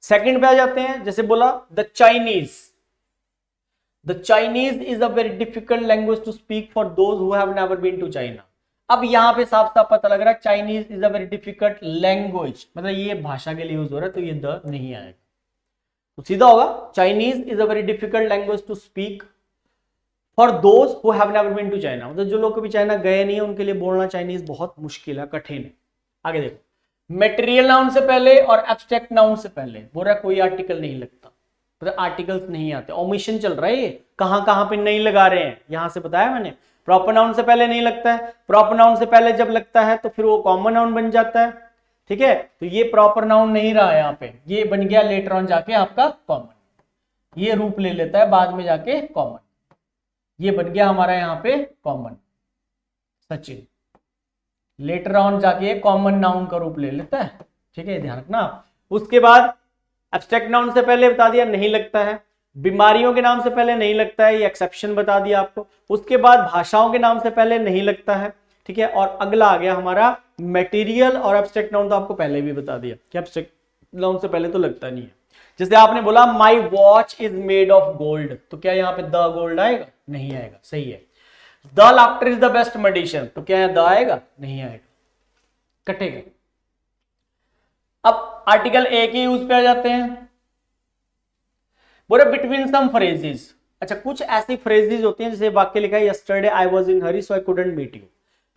सेकंड पे आ जाते हैं, जैसे बोला the Chinese is a very difficult language to speak for those who have never been to China. अब यहां पे साफ साफ पता लग रहा है Chinese is a very difficult language, मतलब ये भाषा के लिए यूज हो रहा है, तो ये द नहीं आएगा, तो सीधा होगा Chinese is a very difficult language to speak for those who have never been to China, मतलब जो लोग कभी चाइना गए नहीं है उनके लिए बोलना चाइनीज बहुत मुश्किल है, कठिन है। आगे देखो, मेटेरियल नाउन से पहले और एब्स्ट्रैक्ट नाउन से पहले बोल रहा कोई आर्टिकल नहीं लगता, मतलब आर्टिकल्स नहीं आते, ओमिशन चल रहा है, ये कहां पे नहीं लगा रहे हैं, यहां से बताया मैंने। प्रॉपर नाउन से पहले नहीं लगता है, प्रॉपर नाउन से पहले जब लगता है तो फिर वो कॉमन नाउन बन जाता है। ठीक है, तो ये प्रॉपर नाउन नहीं रहा यहाँ पे, ये बन गया लेटर ऑन जाके आपका कॉमन, ये रूप ले लेता है बाद में जाके कॉमन, ये बन गया हमारा यहाँ पे कॉमन, सचिन लेटर ऑन जाके कॉमन नाउन का रूप ले लेता है। ठीक है, ध्यान रखना। उसके बाद एब्स्ट्रैक्ट नाउन से पहले बता दिया नहीं लगता है, बीमारियों के नाम से पहले नहीं लगता है, ये एक्सेप्शन बता दिया आपको। उसके बाद भाषाओं के नाम से पहले नहीं लगता है। ठीक है, और अगला आ गया हमारा मटेरियल और एब्स्ट्रैक्ट नाउन, तो आपको पहले भी बता दिया कि एब्स्ट्रैक्ट नाउन से पहले तो लगता नहीं है। जैसे आपने बोला my watch is made of gold, तो क्या यहाँ पे द गोल्ड आएगा? नहीं आएगा, सही है। The laughter is the best medicine, तो क्या द आएगा? नहीं आएगा, कटेगा। अब आर्टिकल ए के यूज पे आ जाते हैं, बोले बिटवीन सम फ्रेजेस। अच्छा, कुछ ऐसी फ्रेजेस होती हैं जैसे वाक्य लिखा है yesterday I was in hurry so I couldn't meet you,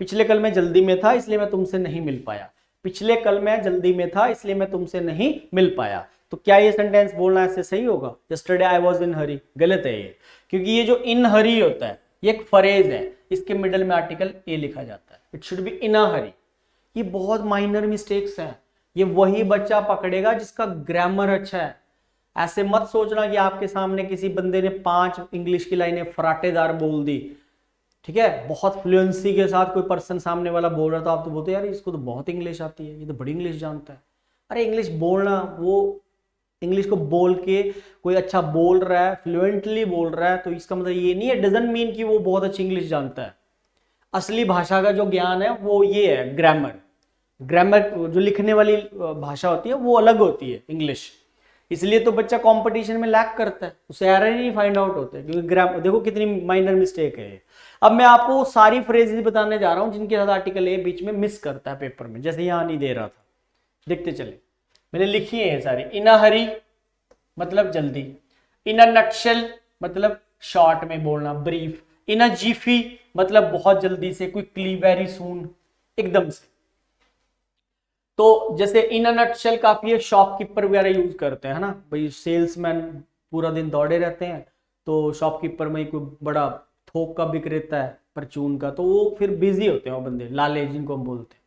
पिछले कल मैं जल्दी में था इसलिए मैं तुमसे नहीं मिल पाया, पिछले कल मैं जल्दी में था इसलिए मैं तुमसे नहीं मिल पाया। तो क्या ये सेंटेंस बोलना ऐसे सही होगा? यस्टरडे आई वाज इन हरी, गलत है ये, क्योंकि ये जो इन हरी होता है ये एक फ्रेज है, इसके मिडल में आर्टिकल ए लिखा जाता है, it should be in a hurry. ये बहुत माइनर मिस्टेक्स हैं, ये वही बच्चा पकड़ेगा जिसका ग्रामर अच्छा है। ऐसे मत सोचना कि आपके सामने किसी बंदे ने 5 इंग्लिश की लाइनें फराटेदार बोल दी, ठीक है, बहुत फ्लुएंसी के साथ कोई पर्सन सामने वाला बोल रहा, तो आप तो बोलते यार इसको तो बहुत इंग्लिश आती है, ये तो बड़ी इंग्लिश जानता है। अरे इंग्लिश बोलना, वो इंग्लिश को बोल के कोई अच्छा बोल रहा है, फ्लुएंटली बोल रहा है, तो इसका मतलब ये नहीं है, डजंट मीन कि वो बहुत अच्छी इंग्लिश जानता है। असली भाषा का जो ज्ञान है वो ये है ग्रामर। ग्रामर जो लिखने वाली भाषा होती है वो अलग होती है इंग्लिश, इसलिए तो बच्चा कंपटीशन में लैक करता है, उसे एरर ही नहीं फाइंड आउट होते, क्योंकि ग्रामर देखो कितनी माइनर मिस्टेक है। अब मैं आपको सारी फ्रेजेस बताने जा रहा हूं जिनके साथ आर्टिकल ए बीच में मिस करता है पेपर में, जैसे यहां नहीं दे रहा था, देखते चले, मैंने लिखी है सारी। इन अ हरी मतलब जल्दी, इन अ नटशेल मतलब शॉर्ट में बोलना, ब्रीफ, इन अ जीफी मतलब बहुत जल्दी से, क्विकली, वेरी सून, एकदम से। तो जैसे इन अ नटशेल काफी शॉपकीपर वगैरह यूज करते हैं, है ना भाई, सेल्समैन पूरा दिन दौड़े रहते हैं, तो शॉपकीपर में कोई बड़ा थोक का विक्रेता है परचून का, तो वो फिर बिजी होते हैं वो बंदे, लाले जिनको हम बोलते हैं,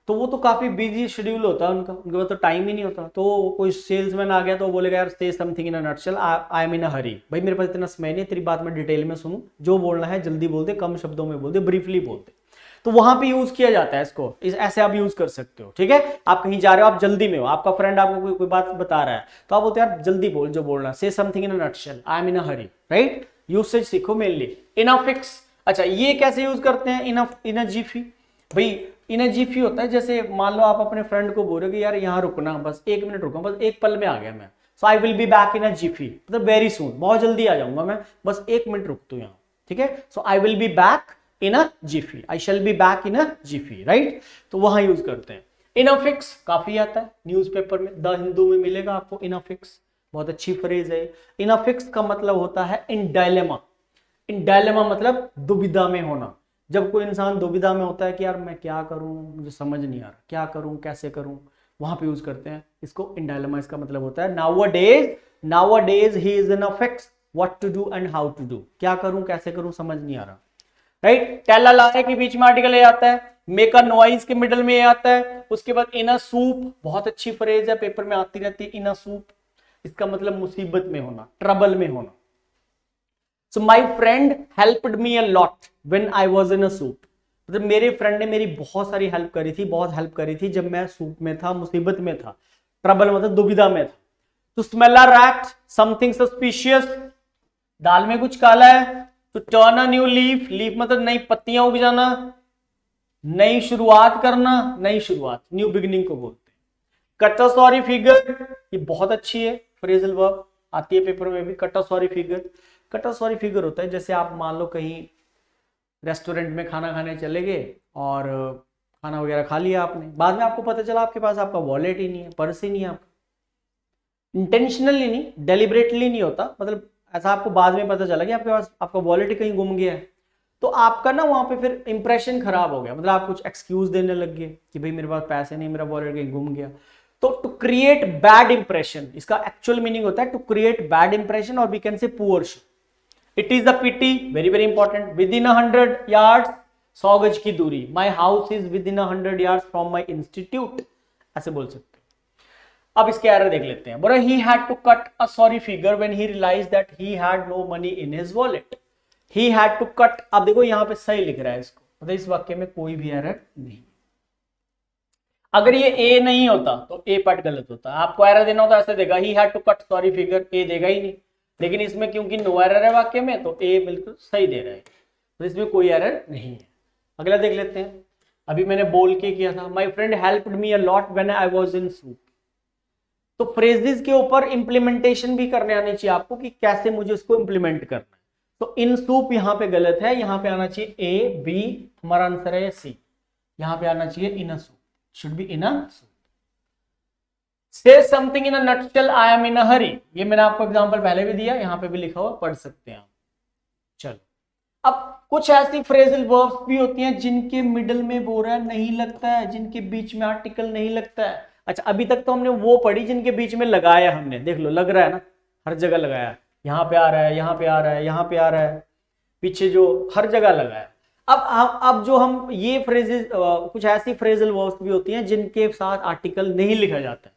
तो वो तो काफी बिजी शेड्यूल होता है उनका, उनके पास तो टाइम ही नहीं होता। तो कोई सेल्समैन आ गया तो वो बोलेगा यार say something in a nutshell, I am in a hurry, भाई मेरे पास इतना समय नहीं, तेरी बात मैं डिटेल में सुनूं, जो बोलना है जल्दी बोल दे, कम शब्दों में बोल दे, ब्रीफली बोल दे। तो वहां पे यूज किया जाता है इसको, ऐसे आप यूज कर सकते हो। ठीक है, आप कहीं जा रहे हो, आप जल्दी में हो, आपका फ्रेंड आपको कोई बात बता रहा है, तो आप बोलते हैं यार जल्दी बोल जो बोलना, से something in a nutshell, I am in a Hari, right. Usage सीखो मेनली। इन अ फिक्स, अच्छा ये कैसे यूज करते हैं? इन अ जीफी, भाई इन अ जीफी होता है जैसे मान लो आप अपने फ्रेंड को बोल रहे हो कि यार यहाँ रुकना, बस 1 मिनट रुको, बस एक पल में आ गया मैं, so I will be back in a jiffy, मतलब वेरी सून, बहुत जल्दी आ जाऊंगा मैं, बस 1 मिनट रुक तू यहाँ। ठीक है, so I will be back in a jiffy, I shall be back in a jiffy, right. तो वहां यूज करते हैं। इन अ फिक्स काफी आता है न्यूज़पेपर में, द हिंदू में मिलेगा आपको इन अ फिक्स, बहुत अच्छी फ्रेज है। इन अ फिक्स का मतलब होता है इन डायलेमा। इन डायलेमा मतलब दुविधा में होना, जब कोई इंसान दुविधा में होता है कि यार मैं क्या करूं, मुझे समझ नहीं आ रहा, क्या करूं, कैसे करूं, वहां पे यूज करते हैं इसको इन डायलेमा। इसका मतलब होता है nowadays he is in a fix, what to do and how to do, क्या करूं, कैसे करूं, समझ नहीं आ रहा, राइट। टेल अ लाई के बीच में आर्टिकल ए आता है, मेक अ नॉइज के मिडल में ए आता है, उसके बाद इन अ सूप, बहुत अच्छी फ्रेज है, पेपर में आती रहती है, इन अ सूप, इसका मतलब मुसीबत में होना, ट्रबल में होना। So my friend helped me a lot when I was in a soup, मतलब मेरे फ्रेंड ने मेरी बहुत सारी हेल्प करी थी, बहुत हेल्प करी थी जब मैं सूप में था, मुसीबत में था, ट्रबल मतलब दुविधा में था। तो smell a rat, something suspicious, दाल में कुछ काला है, तो turn a new leaf, leaf मतलब नई पत्तियां उग जाना, नई शुरुआत करना, नई शुरुआत, न्यू बिगिनिंग को बोलते हैं। कट अ सॉरी फिगर, ये बहुत अच्छी है फ्रेजल वर्ब, आती है पेपर में भी। Cut a sorry figure, cut a sorry figure होता है जैसे आप मान लो कहीं रेस्टोरेंट में खाना खाने चले गए और खाना वगैरह खा लिया आपने, बाद में आपको पता चला आपके पास आपका वॉलेट ही नहीं है, पर्स ही नहीं है आपका। इंटेंशनली नहीं, डेलिबरेटली नहीं होता, मतलब ऐसा आपको बाद में पता चला कि आपके पास आपका वॉलेट ही कहीं गुम गया है, तो आपका ना वहां पे फिर इंप्रेशन खराब हो गया, मतलब आप कुछ एक्सक्यूज देने लग गए कि भाई मेरे पास पैसे नहीं, मेरा वॉलेट कहीं गुम गया। तो टू क्रिएट बैड इंप्रेशन, इसका एक्चुअल मीनिंग होता है टू क्रिएट बैड इंप्रेशन, और we can say poor show. It is the pity, very very important, within 100 yards, 100 गज की दूरी, my house is within 100 yards from my institute, ऐसे बोल सकते हैं। अब इसके एरर देख लेते हैं। बोला he had to cut a sorry figure when he realised that he had no money in his wallet. He had to cut, अब देखो यहां पे सही लिख रहा है इसको, मतलब इस वाक्य में कोई भी एरर नहीं। अगर ये ए नहीं होता तो ए पार्ट गलत होता, आपको एरर देना होता ऐसे देगा, he had to cut sorry figure, a देगा ही नहीं, लेकिन इसमें क्योंकि नो एरर है वाक्य में तो ए बिल्कुल सही दे रहा है, तो इसमें कोई एरर नहीं है। अगला देख लेते हैं, अभी मैंने बोल के किया था, माई friend helped me a lot when I was in soup. तो फ्रेजेस के ऊपर इंप्लीमेंटेशन भी करने आनी चाहिए आपको कि कैसे मुझे उसको इंप्लीमेंट करना है। तो इन सूप यहां पे गलत है, यहां पे आना चाहिए ए, बी, हमारा आंसर है सी, यहां पे आना चाहिए in a soup, should be in a soup. Say something in a nutshell, I am in a hurry, ये मैंने आपको एग्जांपल पहले भी दिया, यहां पे भी लिखा हुआ, पढ़ सकते हैं आप। चलो, अब कुछ ऐसी फ्रेजल वर्ब्स भी होती हैं जिनके मिडल में बोरा नहीं लगता है, जिनके बीच में आर्टिकल नहीं लगता है। अच्छा, अभी तक तो हमने वो पढ़ी जिनके बीच में लगाया हमने, देख लो लग रहा है ना, हर जगह लगाया, यहाँ पे आ रहा है, यहाँ पे आ रहा है, यहाँ पे आ रहा है, पीछे जो हर जगह लगाया। अब जो हम ये फ्रेजेस, कुछ ऐसी फ्रेजल वर्ब्स भी होती हैं जिनके साथ आर्टिकल नहीं लिखा जाता है,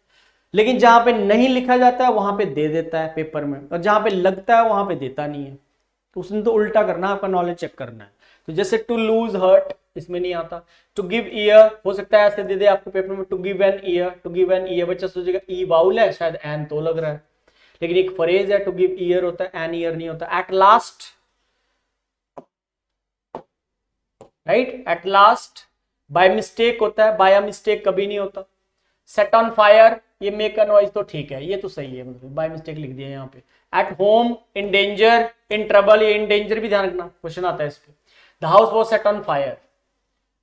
लेकिन जहां पे नहीं लिखा जाता है वहां पे दे देता है पेपर में, और जहां पे लगता है वहां पे देता नहीं है। तो उसने तो उल्टा करना, आपका नॉलेज चेक करना है। तो जैसे टू लूज हर्ट, इसमें नहीं आता। टू गिव ईयर, हो सकता है ऐसे दे दे आपको पेपर में, to give an ear, to give an ear, बच्चा सोचेगा ई बाउल है, शायद एन तो लग रहा है, लेकिन एक फ्रेज है, टू गिव ईयर होता है, एन ईयर नहीं होता। At last, right, at last. By mistake होता है, बाय मिस्टेक कभी नहीं होता। सेट ऑन फायर, ये मेक अ नॉइज तो ठीक है, ये तो सही है, मतलब बाय मिस्टेक लिख दिया यहाँ पे। At home, in danger, in trouble, ये इन डेंजर भी ध्यान रखना, क्वेश्चन आता है इस पे। The house was set on fire.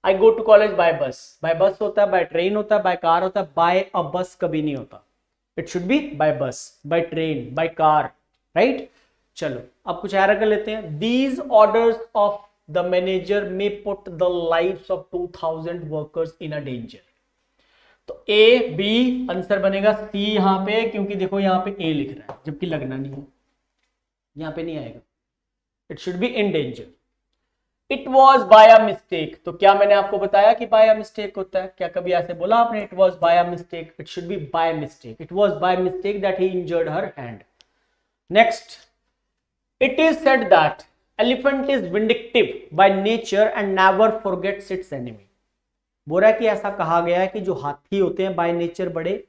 I go to college by bus, by bus होता है, बाय ट्रेन होता है, बाय कार होता है, बाय अ बस कभी नहीं होता, it should be bye bus, bye train, by car, right. चलो, अब कुछ एरर कर लेते हैं। These orders of the manager may put the lives of 2000 workers in a danger. तो ए बी आंसर बनेगा सी यहां पे, क्योंकि देखो यहां पे ए लिख रहा है जबकि लगना नहीं है, यहां पे नहीं आएगा, it should be in danger. It was by a mistake, तो क्या मैंने आपको बताया कि बाय अ मिस्टेक होता है, क्या कभी ऐसे बोला आपने it was by a mistake, it should be by mistake, it was by mistake that he injured her hand. Next, it is said that elephant is vindictive by nature and never forgets it's enemy. बोल रहा है कि ऐसा कहा गया है कि जो हाथी होते हैं बाय नेचर बड़े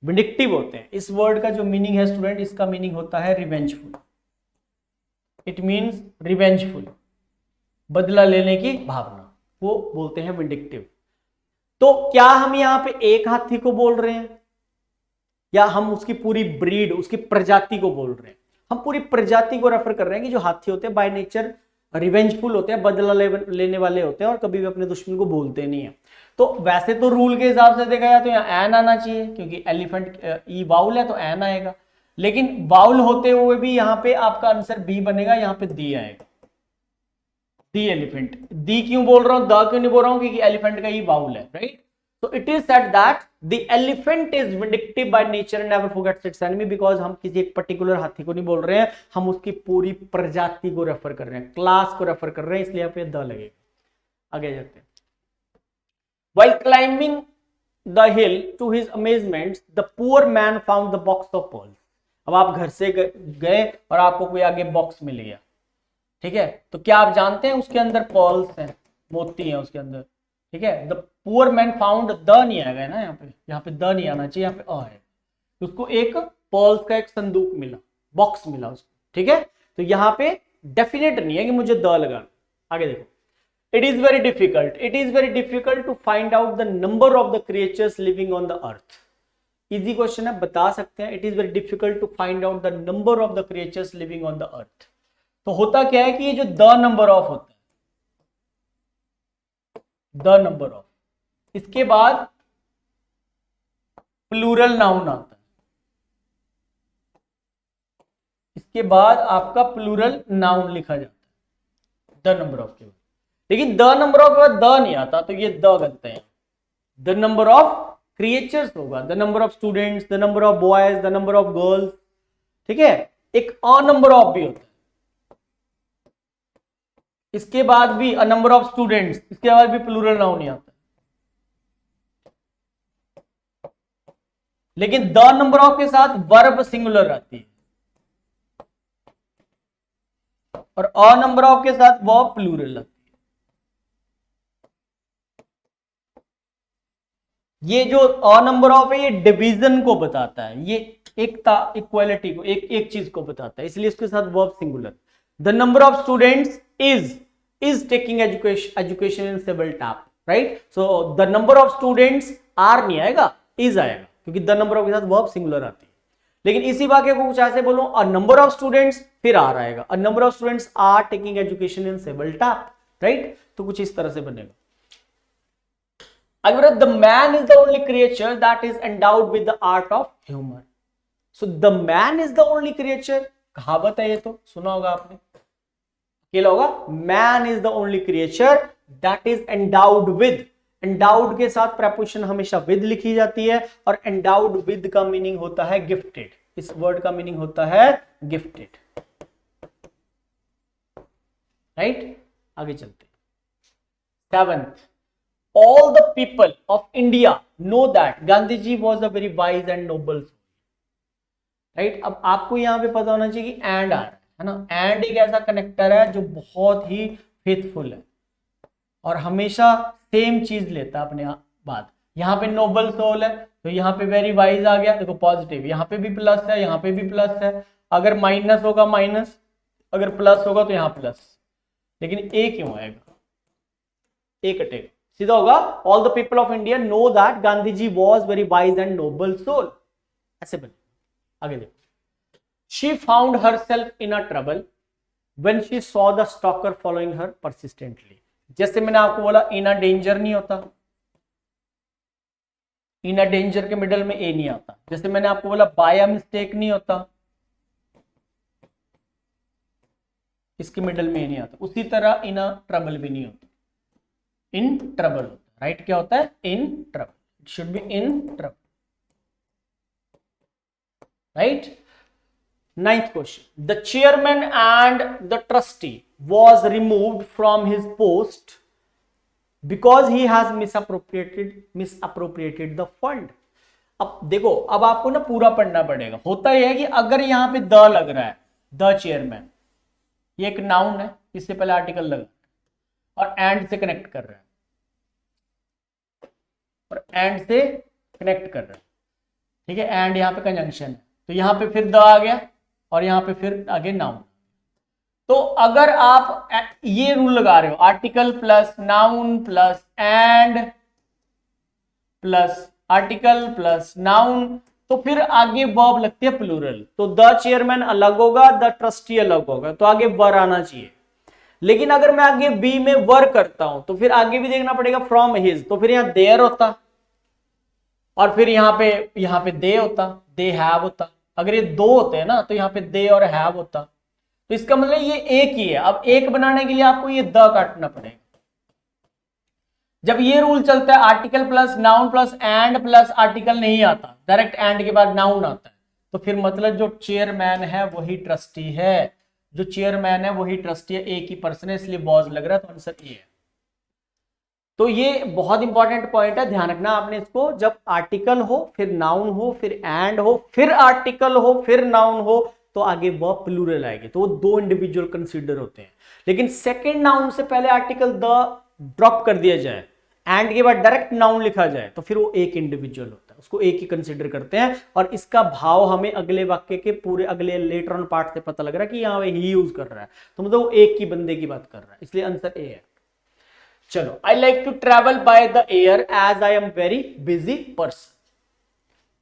विंडिक्टिव होते हैं। इस वर्ड का जो मीनिंग है स्टूडेंट, इसका मीनिंग होता है रिवेंजफुल, इट मीन्स रिवेंजफुल, बदला लेने की भावना, वो बोलते हैं विंडिक्टिव। तो क्या हम यहाँ पे एक हाथी को बोल रहे हैं या हम उसकी पूरी ब्रीड, उसकी प्रजाति को बोल रहे हैं? हम पूरी प्रजाति को रेफर कर रहे हैं कि जो हाथी होते हैं बाय नेचर रिवेंजफुल होते हैं, बदला लेने वाले होते हैं और कभी भी अपने दुश्मन को बोलते नहीं है। तो वैसे तो रूल के हिसाब से देखा जाए तो यहाँ एन आना चाहिए, क्योंकि एलिफेंट ई वाउल है तो एन आएगा, लेकिन वाउल होते हुए भी यहाँ पे आपका आंसर बी बनेगा, यहाँ पे दी आएगा, दी एलिफेंट। दी क्यों बोल रहा हूं, द क्यों नहीं बोल रहा हूं, क्योंकि एलिफेंट का ही वाउल है, right. So it is said that the elephant is vindictive by nature and never forgets its enemy, because हम किसी एक पर्टिकुलर हाथी को नहीं बोल रहे हैं, हम उसकी पूरी प्रजाति को रेफर कर रहे हैं, क्लास को रेफर कर रहे हैं, इसलिए यहाँ पे द लगेगा। आगे जाते हैं। While climbing the hill, to his amazement, the poor man found the box of pearls. अब आप घर से गए और आपको कोई आगे बॉक्स मिल गया, ठीक है, तो क्या आप जानते हैं उसके अंदर पर्ल्स हैं, मोती हैं उसके अंदर, ठीक है। The poor man found, the नहीं आएगा ना यहाँ पे द नहीं आना चाहिए, यहाँ पे अ है। उसको एक पर्ल्स का एक संदूक मिला, बॉक्स मिला उसको, ठीक है। तो यहां पे डेफिनेट नहीं है कि मुझे द लगाना। आगे देखो, it is very difficult to find out the number of the creatures living on the earth. Easy question है, बता सकते हैं। It is very difficult to find out the number of the creatures living on the earth. तो होता क्या है कि ये जो द नंबर ऑफ होता है, द नंबर ऑफ, इसके बाद प्लूरल नाउन आता है, इसके बाद आपका प्लूरल नाउन लिखा जाता है द नंबर ऑफ के बाद। लेकिन द नंबर ऑफ के बाद द नहीं आता, तो ये द गलत है। द नंबर ऑफ क्रिएचर्स होगा, the number of students, the number of boys, the number of girls, ठीक है। एक अ नंबर ऑफ भी होता है, इसके बाद भी अ नंबर ऑफ स्टूडेंट्स, इसके बाद भी प्लूरल नाउन नहीं आता। लेकिन द नंबर ऑफ के साथ वर्ब सिंगुलर आती है, और अ नंबर ऑफ के साथ वर्ब प्लूरल आती है। ये जो अ नंबर ऑफ है ये डिवीजन को बताता है, ये एकता, इक्वालिटी को, एक चीज को बताता है, इसलिए इसके साथ verb singular. The number of students is taking education in civil tap, right? So the number of students are नहीं आएगा, is आएगा, क्योंकि the number of के साथ verb singular आती है। लेकिन इसी वाक्य को कुछ ऐसे बोलो, a number of students, फिर R आएगा, a number of students are taking education in civil tap, right? तो कुछ इस तरह से बनेगा। अगर the man is the only creature that is endowed with the art of humor, so the man is the only creature, कहावत है ये, तो सुना होगा आपने, क्या होगा, man is the only creature that is endowed with. Endowed के साथ प्रेपोजिशन हमेशा विद लिखी जाती है, और एंडाउड विद का मीनिंग होता है गिफ्टेड। इस वर्ड का मीनिंग होता है गिफ्टेड, राइट। आगे चलते। 7th, all the people of India know that Gandhi ji was a very wise and noble soul, right. अब आपको यहां पे पता होना चाहिए कि एंड आ रहा है ना, एंड एक ऐसा कनेक्टर है जो बहुत ही फेथफुल है और हमेशा सेम चीज लेता है अपने बाद। यहाँ पे नोबल सोल है, तो यहाँ पे वेरी वाइज आ गया, देखो पॉजिटिव, यहाँ पे भी प्लस है, यहाँ पे भी प्लस है। अगर माइनस होगा माइनस, अगर प्लस होगा तो यहाँ प्लस, लेकिन ए क्यों आएगा, ए कटेगा, सीधा होगा all the people of India know that Gandhi ji was very wise and noble soul, ऐसे बने। आगे देखो, she found herself in a trouble when she saw the stalker following her persistently। जैसे मैंने आपको बोला in a danger नहीं होता, in a danger के मिडल में a नहीं आता। जैसे मैंने आपको बोला by a mistake नहीं होता, इसके मिडल में a नहीं आता। उसी तरह in a trouble भी नहीं होता, in trouble होता है, राइट। क्या होता है, in trouble, it should be in trouble, right। 9th question, the chairman and the trustee was removed from his post because he has misappropriated the fund। अब देखो, अब आपको ना पूरा पढ़ना पड़ेगा। होता यह है कि अगर यहां पे द लग रहा है, द चेयरमैन, ये एक नाउन है, इससे पहले आर्टिकल लगा और एंड से कनेक्ट कर रहा है, और एंड से कनेक्ट कर रहा है, ठीक है। एंड यहां पे कंजंक्शन है, तो यहां पे फिर द आ गया और यहां पे फिर आगे नाउन। तो अगर आप ये रूल लगा रहे हो, article plus noun plus and plus article plus noun, तो फिर आगे वर्ब लगती है प्लूरल। तो द चेयरमैन अलग होगा, द ट्रस्टी अलग होगा, तो आगे वर आना चाहिए। लेकिन अगर मैं आगे बी में वर करता हूं तो फिर आगे भी देखना पड़ेगा फ्रॉम हिज, तो फिर यहां देयर होता, और फिर यहाँ पे दे होता, दे हैव होता। अगर ये दो होते हैं ना तो यहाँ पे दे और हैव होता, तो इसका मतलब ये एक ही है। अब एक बनाने के लिए आपको ये द काटना पड़ेगा। जब ये रूल चलता है article plus noun plus and plus article नहीं आता, डायरेक्ट एंड के बाद नाउन आता है, तो फिर मतलब जो चेयरमैन है वही ट्रस्टी है, जो चेयरमैन है वही ट्रस्टी है, एक ही पर्सन है, इसलिए वॉज लग रहा है, तो आंसर ये है। तो ये बहुत इंपॉर्टेंट पॉइंट है, ध्यान रखना आपने इसको। जब आर्टिकल हो, फिर नाउन हो, फिर एंड हो, फिर आर्टिकल हो, फिर नाउन हो, तो आगे वर्ब प्लूरल आएगी, तो वो दो इंडिविजुअल कंसीडर होते हैं। लेकिन सेकंड नाउन से पहले आर्टिकल द ड्रॉप कर दिया जाए, एंड के बाद डायरेक्ट नाउन लिखा जाए, तो फिर वो एक इंडिविजुअल होता है, उसको एक ही कंसिडर करते हैं, और इसका भाव हमें अगले वाक्य के पूरे अगले लेटर ऑन पार्ट से पता लग रहा है कि यहाँ ही यूज कर रहा है, तो मतलब वो एक ही बंदे की बात कर रहा है, इसलिए आंसर ए है। चलो, I like to travel by the air as I am very busy person,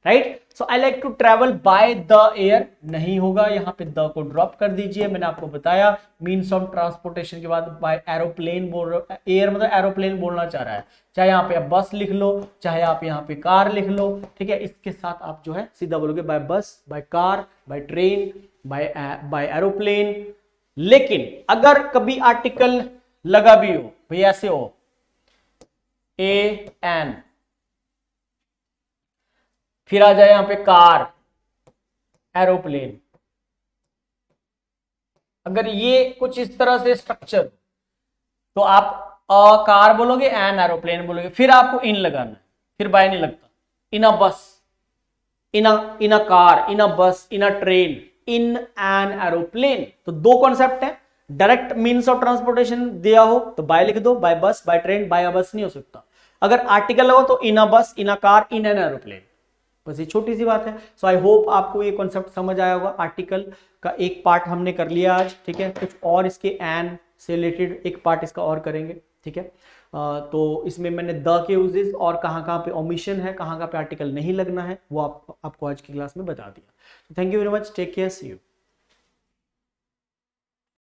right. So I like to travel by the air नहीं होगा, यहां पे द को ड्रॉप कर दीजिए। मैंने आपको बताया मीन्स ऑफ ट्रांसपोर्टेशन के बाद बाय एरोप्लेन बोल रहे, एयर मतलब एरोप्लेन बोलना चाह रहा है, चाहे यहाँ पे आप बस लिख लो, चाहे आप यहाँ पे कार लिख लो, ठीक है। इसके साथ आप जो है सीधा बोलोगे by bus, by car, by train, by aeroplane. लेकिन अगर कभी आर्टिकल लगा भी हो भाई, ऐसे हो ए एन, फिर आ जाए यहां पे कार, एरोप्लेन, अगर ये कुछ इस तरह से स्ट्रक्चर, तो आप कार बोलोगे, एन एरोप्लेन बोलोगे, फिर आपको इन लगाना है, फिर बाय नहीं लगता। इन a bus, in a car, in a bus, in a train, in an aeroplane. तो दो कॉन्सेप्ट है, डायरेक्ट मीन्स ऑफ ट्रांसपोर्टेशन दिया हो तो बाय लिख दो, bye bus, bye train, bye अ बस नहीं हो सकता। अगर आर्टिकल हो तो in a bus, in a car, in an aeroplane, बस ये छोटी सी बात है। सो आई होप आपको ये कॉन्सेप्ट समझ आया होगा। आर्टिकल का एक पार्ट हमने कर लिया आज, ठीक है। कुछ और इसके एन से रिलेटेड एक पार्ट इसका और करेंगे, ठीक है। तो इसमें मैंने द के यूजेस और कहाँ पे ओमिशन है, कहाँ पे आर्टिकल नहीं लगना है, वो आपको आज की क्लास में बता दिया। Thank you very much, take care, see you.